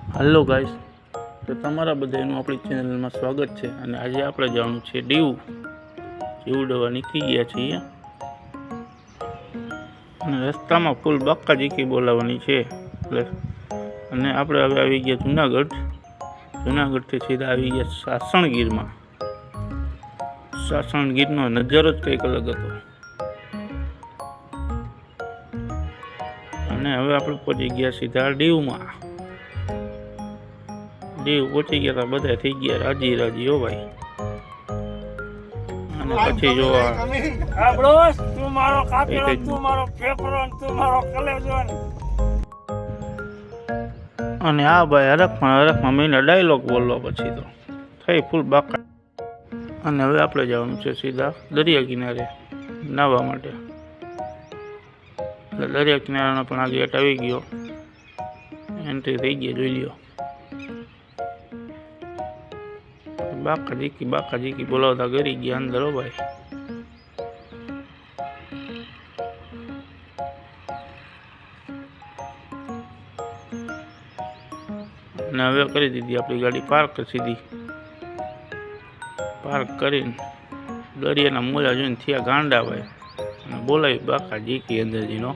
Hello guys, तो तमारा बधाईनुं आपणी चेनलमां स्वागत है। अने आजे आपणे जवानुं छे दीव। जीवडवा निकળી ગયા છીએ અને રસ્તામાં ફૂલ બાકાજીકી બોલાવવાની છે એટલે અને આપણે હવે આવી ગયા જુનાગઢથી સીધા આવી ગયા સાસણગીરમાં। સાસણગીરનો નજારો જ કંઈક અલગ હતો અને હવે આપણે પહોંચી ગયા સીધા દીવમાં। દીવ પહોંચી ગયા હતા, બધા થઈ ગયા રાજી રાજી હો ભાઈ। અને પછી જો તું મારો કાપેલો, તું મારો પેપરો, તું મારો કલેજો અને આ ભાઈ હરખમાં મહિના ડાયલોગ બોલવા પછી તો થઈ ફૂલ બાકા। અને હવે આપણે જવાનું છે સીધા દરિયા કિનારે નાહવા માટે। એટલે દરિયા કિનારાનો પણ આ ગેટ આવી ગયો, એન્ટ્રી થઈ ગઈ, જોઈ લ્યો। બાકાજીકી બોલાવતા ગરી ગયા અંદર હો ભાઈ। અને હવે કરી દીધી આપણી ગાડી પાર્ક સીધી। પાર્ક કરીને દરિયાના મોજા જોઈને થયા ગાંડા ભાઈ અને બોલાવી બાકાજીકી અંદરજીનો।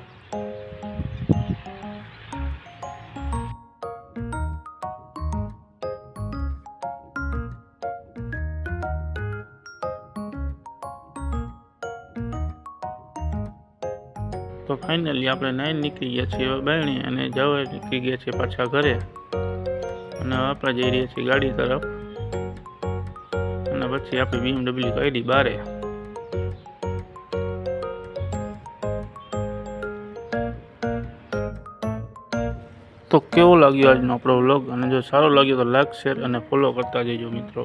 तो फाइनली આપણે નાઈન નીકળી ગયા છીએ બાયણી અને જવા નીકળી ગયા છીએ પાછા ઘરે। અને આપણે જઈ રહ્યા છીએ ગાડી તરફ અને પછી આપણી BMW કાઢી બારે। તો કેવો લાગ્યો આજનો આપણો વ્લોગ? અને જો સારો લાગ્યો તો લાઈક, શેર અને ફોલો કરતા જજો મિત્રો।